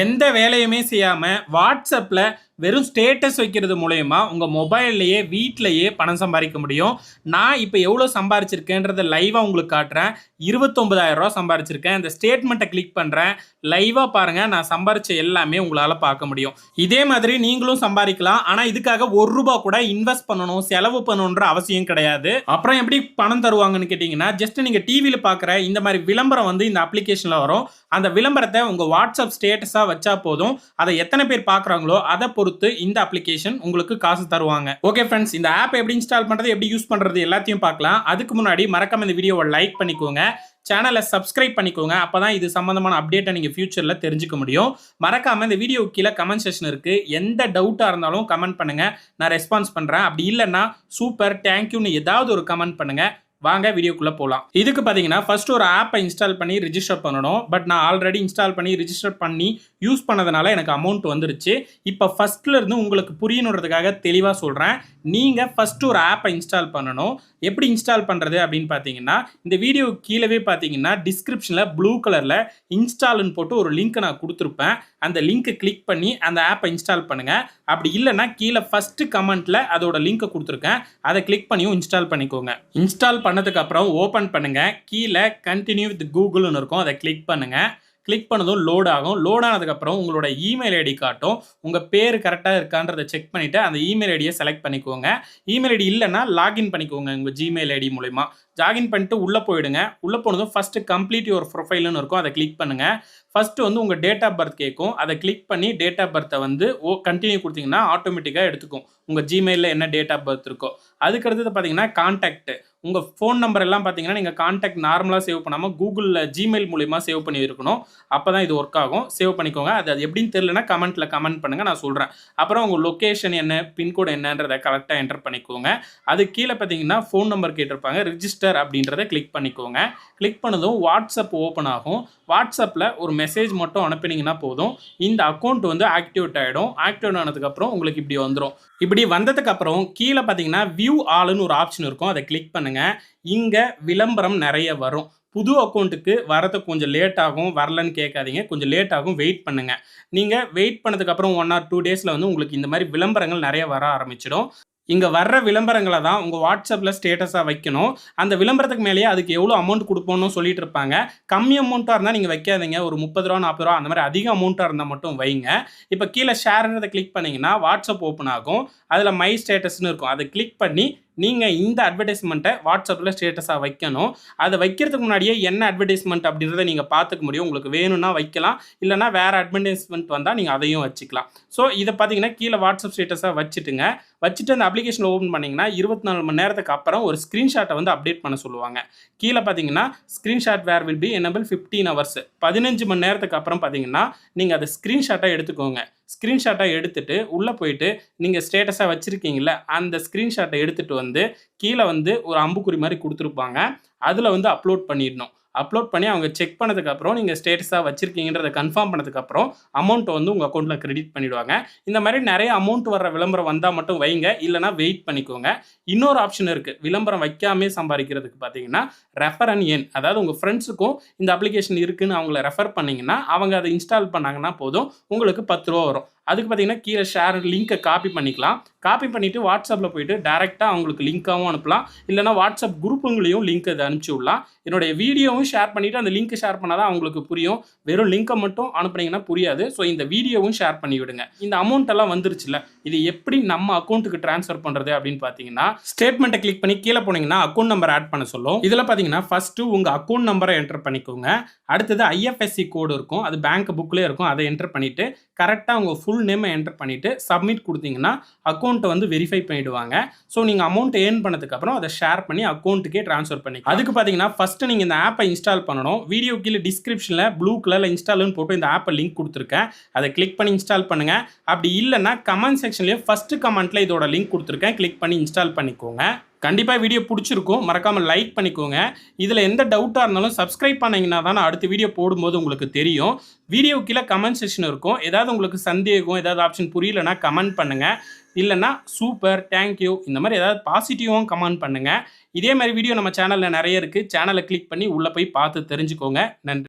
எந்த வேலையுமே செய்யாம வாட்ஸ்அப்ல வெறும் ஸ்டேட்டஸ் வைக்கிறது மூலயமா உங்க மொபைல்லையே வீட்டிலேயே பணம் சம்பாதிக்க முடியும். நான் இப்போ எவ்வளோ சம்பாரிச்சிருக்கேன்றத லைவா உங்களுக்கு காட்டுறேன். 29,000 ரூபா சம்பாரிச்சிருக்கேன். இந்த ஸ்டேட்மெண்ட்டை கிளிக் பண்றேன். லைவா பாருங்க, நான் சம்பாரிச்ச எல்லாமே உங்களால பார்க்க முடியும். இதே மாதிரி நீங்களும் சம்பாதிக்கலாம். ஆனா இதுக்காக ₹1 கூட இன்வெஸ்ட் பண்ணணும், செலவு பண்ணணுன்ற அவசியம் கிடையாது. அப்புறம் எப்படி பணம் தருவாங்கன்னு கேட்டீங்கன்னா, ஜஸ்ட் நீங்க டிவியில பார்க்குற இந்த மாதிரி விளம்பரம் வந்து இந்த அப்ளிகேஷன்ல வரும். அந்த விளம்பரத்தை உங்க வாட்ஸ்அப் ஸ்டேட்டஸா வச்சா போதும். அதை எத்தனை பேர் பார்க்குறாங்களோ அதை பொறுத்து இந்த அப்ளிகேஷன் உங்களுக்கு காசு தருவாங்க. ஓகே ஃப்ரெண்ட்ஸ், இந்த ஆப் எப்படி இன்ஸ்டால் பண்றது, எப்படி யூஸ் பண்றது எல்லாத்தையும் பார்க்கலாம். அதுக்கு முன்னாடி மறக்காம இந்த வீடியோவை லைக் பண்ணிக்கோங்க, சேனலை சப்ஸ்கிரைப் பண்ணிக்கோங்க. அப்பதான் இது சம்பந்தமான அப்டேட்டை நீங்க ஃபியூச்சர்ல தெரிஞ்சுக்க முடியும். மறக்காம இந்த வீடியோ கீழே கமெண்ட் செக்ஷன் இருக்கு. எந்த டவுட்டா இருந்தாலும் கமெண்ட் பண்ணுங்க, நான் ரெஸ்பான்ஸ் பண்றேன். அப்படி இல்லைன்னா சூப்பர் தேங்க்யூன்னு ஏதாவது ஒரு கமெண்ட் பண்ணுங்க. வாங்க வீடியோக்குள்ள போலாம். இதுக்கு பாத்தீங்கன்னா ஃபர்ஸ்ட் ஒரு ஆப்பை இன்ஸ்டால் பண்ணி ரிஜிஸ்டர் பண்ணணும். பட் நான் ஆல்ரெடி இன்ஸ்டால் பண்ணி ரிஜிஸ்டர் பண்ணி யூஸ் பண்ணதுனால எனக்கு அமௌண்ட் வந்துருச்சு. இப்போ ஃபர்ஸ்ட்ல இருந்து உங்களுக்கு புரியணுன்றதுக்காக தெளிவா சொல்றேன். நீங்க ஃபர்ஸ்ட் ஒரு ஆப்பை இன்ஸ்டால் பண்ணணும். எப்படி இன்ஸ்டால் பண்றது அப்படின்னு பாத்தீங்கன்னா, இந்த வீடியோ கீழவே பாத்தீங்கன்னா டிஸ்கிரிப்ஷன்ல ப்ளூ கலர்ல இன்ஸ்டால்னு போட்டு ஒரு லிங்க் நான் கொடுத்துருப்பேன். அந்த லிங்கை கிளிக் பண்ணி அந்த ஆப்பை இன்ஸ்டால் பண்ணுங்க. அப்படி இல்லைன்னா கீழே ஃபர்ஸ்ட் கமெண்ட்ல அதோட லிங்கை கொடுத்துருக்கேன், அதை கிளிக் பண்ணியும் இன்ஸ்டால் பண்ணிக்கோங்க. இன்ஸ்டால் பண்ணதுக்கு அப்புறம் ஓபன் பண்ணுங்க. கீழே கண்டினியூ வித் கூகுள்னு இருக்கும், அதை கிளிக் பண்ணுங்க. கிளிக் பண்ணதும் லோட் ஆகும். லோட் ஆனதுக்கப்புறம் உங்களோட இமெயில் ஐடி காட்டும். உங்கள் பேர் கரெக்டாக இருக்கான்றதை செக் பண்ணிவிட்டு அந்த இமெயில் ஐடியை செலக்ட் பண்ணிக்கோங்க. இமெயில் ஐடி இல்லைன்னா லாகின் பண்ணிக்கோங்க உங்கள் ஜிமெயில் ஐடி மூலிமா. லாகின் பண்ணிட்டு உள்ளே போயிடுங்க. உள்ளே போனதும் ஃபஸ்ட்டு கம்ப்ளீட் யுவர் ப்ரொஃபைல்னு இருக்கும், அதை கிளிக் பண்ணுங்கள். ஃபஸ்ட்டு வந்து உங்கள் டேட் ஆஃப் பர்த் கேட்கும். அதை கிளிக் பண்ணி டேட் ஆஃப் பர்த்தை வந்து கண்டினியூ கொடுத்தீங்கன்னா ஆட்டோமேட்டிக்காக எடுத்துக்கும் உங்கள் ஜிமெயிலில் என்ன டேட் ஆஃப் பர்த் இருக்கோ. அதுக்கடுத்தது பார்த்தீங்கன்னா கான்டாக்ட். உங்கள் ஃபோன் நம்பர் எல்லாம் பார்த்தீங்கன்னா நீங்கள் கான்டாக்ட் நார்மலாக சேவ் பண்ணாமல் கூகுளில் ஜிமெயில் மூலிமா சேவ் பண்ணி இருக்கணும். அப்போ தான் இது ஒர்க் ஆகும். சேவ் பண்ணிக்கோங்க. அது எப்படின்னு தெரியலனா கமெண்ட்டில் கமெண்ட் பண்ணுங்கள், நான் சொல்கிறேன். அப்புறம் உங்கள் லொக்கேஷன் என்ன, பின்கோடு என்னன்றதை கரெக்டாக என்டர் பண்ணிக்கோங்க. அது கீழே பார்த்தீங்கன்னா ஃபோன் நம்பர் கேட்டிருப்பாங்க, ரிஜிஸ்டர் அப்படின்றத கிளிக் பண்ணிக்கோங்க. கிளிக் பண்ணதும் வாட்ஸ்அப் ஓப்பன் ஆகும். வாட்ஸ்அப்பில் ஒரு மெசேஜ் மட்டும் அனுப்பினீங்கன்னா போதும், இந்த அக்கௌண்ட் வந்து ஆக்டிவேட் ஆகிடும். ஆக்டிவேட் ஆனதுக்கப்புறம் உங்களுக்கு இப்படி வந்துடும். இப்படி வந்ததுக்கப்புறம் கீழே பார்த்தீங்கன்னா வியூ ஆல்னு ஒரு ஆப்ஷன் இருக்கும், அதை கிளிக் பண்ணுங்க. இங்கே விளம்பரம் நிறைய வரும். புது அக்கௌண்ட்டுக்கு வரது கொஞ்சம் லேட் ஆகும், வரலன்னு கேட்காதீங்க, கொஞ்சம் லேட் ஆகும், வெயிட் பண்ணுங்க. நீங்கள் வெயிட் பண்ணதுக்கப்புறம் 1 or 2 டேஸில் வந்து உங்களுக்கு இந்த மாதிரி விளம்பரங்கள் நிறைய வர ஆரம்பிச்சிடும். இங்கே வர்ற விளம்பரங்களை தான் உங்கள் வாட்ஸ்அப்பில் ஸ்டேட்டஸாக வைக்கணும். அந்த விளம்பரத்துக்கு மேலேயே அதுக்கு எவ்வளோ அமௌண்ட் கொடுப்போம்னு சொல்லிட்டு இருப்பாங்க. கம்மி அமௌண்ட்டாக இருந்தால் நீங்கள் வைக்காதீங்க. ஒரு ₹30, ₹40 அந்த மாதிரி அதிக அமௌண்ட்டாக இருந்தால் மட்டும் வைங்க. இப்போ கீழே ஷேர்ன்றதை கிளிக் பண்ணிங்கன்னா வாட்ஸ்அப் ஓப்பன் ஆகும். அதில் மை ஸ்டேட்டஸ்னு இருக்கும், அதை கிளிக் பண்ணி நீங்கள் இந்த அட்வர்டைஸ்மெண்ட்டை வாட்ஸ்அப்பில் ஸ்டேட்டஸாக வைக்கணும். அதை வைக்கிறதுக்கு முன்னாடியே என்ன அட்வர்டைஸ்மெண்ட் அப்படின்றத நீங்கள் பார்த்துக்க முடியும். உங்களுக்கு வேணும்னா வைக்கலாம், இல்லைனா வேறு அட்வர்டைஸ்மெண்ட் வந்தால் நீங்கள் அதையும் வச்சுக்கலாம். ஸோ இதை பார்த்தீங்கன்னா கீழே வாட்ஸ்அப் ஸ்டேட்டஸாக வச்சுட்டுங்க. வச்சுட்டு அந்த அப்ளிகேஷனில் ஓப்பன் பண்ணிங்கன்னா 24 மணி நேரத்துக்கு அப்புறம் ஒரு ஸ்க்ரீன்ஷாட்டை வந்து அப்டேட் பண்ண சொல்லுவாங்க. கீழே பார்த்தீங்கன்னா screenshot where will be enable 15 hours. 15 மணி நேரத்துக்கு அப்புறம் பார்த்தீங்கன்னா நீங்கள் அதை ஸ்க்ரீன்ஷாட்டாக எடுத்துக்கோங்க. ஸ்க்ரீன்ஷாட்டாக எடுத்துகிட்டு உள்ளே போயிட்டு நீங்கள் ஸ்டேட்டஸாக வச்சுருக்கீங்கள அந்த ஸ்க்ரீன்ஷாட்டை எடுத்துகிட்டு வந்து கீழே வந்து ஒரு அம்புக்குறி மாதிரி கொடுத்துருப்பாங்க, அதில் வந்து அப்லோட் பண்ணிடணும். அப்லோட் பண்ணி அவங்க செக் பண்ணதுக்கப்புறம் நீங்கள் ஸ்டேட்டஸாக வச்சுருக்கீங்கன்றதை கன்ஃபார்ம் பண்ணதுக்கப்புறம் அமௌண்ட்டை வந்து உங்கள் அக்கௌண்ட்டில் கிரெடிட் பண்ணிவிடுவாங்க. இந்த மாதிரி நிறைய அமௌண்ட் வர்ற விளம்பரம் வந்தால் மட்டும் வைங்க, இல்லைனா வெயிட் பண்ணிக்கோங்க. இன்னொரு ஆப்ஷன் இருக்குது விளம்பரம் வைக்காமே சம்பாதிக்கிறதுக்கு. பார்த்தீங்கன்னா ரெஃபர் அண்ட் ஏர்ன். அதாவது உங்கள் ஃப்ரெண்ட்ஸுக்கும் இந்த அப்ளிகேஷன் இருக்குதுன்னு அவங்கள ரெஃபர் பண்ணிங்கன்னா அவங்க அதை இன்ஸ்டால் பண்ணாங்கன்னா போதும், உங்களுக்கு ₹10 வரும். அதுக்கு பார்த்தீங்கன்னா கீழே ஷேர் லிங்க்கை காப்பி பண்ணிக்கலாம். காப்பி பண்ணிவிட்டு வாட்ஸ்அப்பில் போய்ட்டு டேரெக்டாக அவங்களுக்கு லிங்க்காகவும் அனுப்பலாம், இல்லைனா வாட்ஸ்அப் குரூப்புங்களையும் லிங்க் அதை அனுப்பிச்சி விடலாம். என்னுடைய வீடியோவும் ஷேர் பண்ணிவிட்டு அந்த லிங்க்கை ஷேர் பண்ணால் தான் அவங்களுக்கு புரியும். வெறும் லிங்க்கை மட்டும் அனுப்புனீங்கன்னா புரியாது. ஸோ இந்த வீடியோவும் ஷேர் பண்ணி விடுங்க. இந்த அமௌண்ட் எல்லாம் வந்துருச்சுல, இது எப்படி நம்ம அக்கௌண்ட்டுக்கு ட்ரான்ஸ்ஃபர் பண்ணுறது அப்படின்னு பார்த்தீங்கன்னா ஸ்டேட்மெண்ட்டை கிளிக் பண்ணி கீழே போனீங்கன்னா அக்கௌண்ட் நம்பர் ஆட் பண்ண சொல்லும். இதில் பார்த்தீங்கன்னா ஃபஸ்ட்டு உங்கள் அக்கௌண்ட் நம்பரை என்டர் பண்ணிக்கோங்க. அடுத்தது IFSC கோடு இருக்கும், அது பேங்க் புக்லேயே இருக்கும், அதை என்டர் பண்ணிவிட்டு கரெக்டாக உங்கள் ஃபுல் நேமை என்டர் பண்ணிவிட்டு சப்மிட் கொடுத்தீங்கன்னா அக்கௌண்ட்டை வந்து வெரிஃபை பண்ணிவிடுவாங்க. ஸோ நீங்கள் அமௌண்ட் ஏர்ன் பண்ணதுக்கப்புறம் அதை ஷேர் பண்ணி அக்கௌண்ட்டுக்கே ட்ரான்ஸ்ஃபர் பண்ணி அதுக்கு பார்த்தீங்கன்னா ஃபஸ்ட்டு நீங்கள் இந்த ஆப்பை இன்ஸ்டால் பண்ணணும். வீடியோ கீழே டிஸ்கிரிப்ஷனில் ப்ளூ கலரில் இன்ஸ்டால்னு போட்டு இந்த ஆப்பை லிங்க் கொடுத்துருக்கேன், அதை கிளிக் பண்ணி இன்ஸ்டால் பண்ணுங்கள். அப்படி இல்லைன்னா கமெண்ட் செக்ஷன்லேயே ஃபஸ்ட்டு கமெண்ட்டில் இதோட லிங்க் கொடுத்துருக்கேன், கிளிக் பண்ணி இன்ஸ்டால் பண்ணிக்கோங்க. கண்டிப்பாக வீடியோ பிடிச்சிருக்கும், மறக்காமல் லைக் பண்ணிக்கோங்க. இதில் எந்த டவுட்டாக இருந்தாலும் சப்ஸ்கிரைப் பண்ணிங்கன்னா தான் நான் அடுத்த வீடியோ போடும்போது உங்களுக்கு தெரியும். வீடியோ கீழே கமெண்ட் செக்ஷன் இருக்கும். ஏதாவது உங்களுக்கு சந்தேகம், ஏதாவது ஆப்ஷன் புரியலன்னா கமெண்ட் பண்ணுங்கள். இல்லைனா சூப்பர் தேங்க்யூ இந்த மாதிரி ஏதாவது பாசிட்டிவாகவும் கமெண்ட் பண்ணுங்கள். இதே மாதிரி வீடியோ நம்ம சேனலில் நிறைய இருக்குது. சேனலை கிளிக் பண்ணி உள்ளே போய் பார்த்து தெரிஞ்சுக்கோங்க. நன்றி.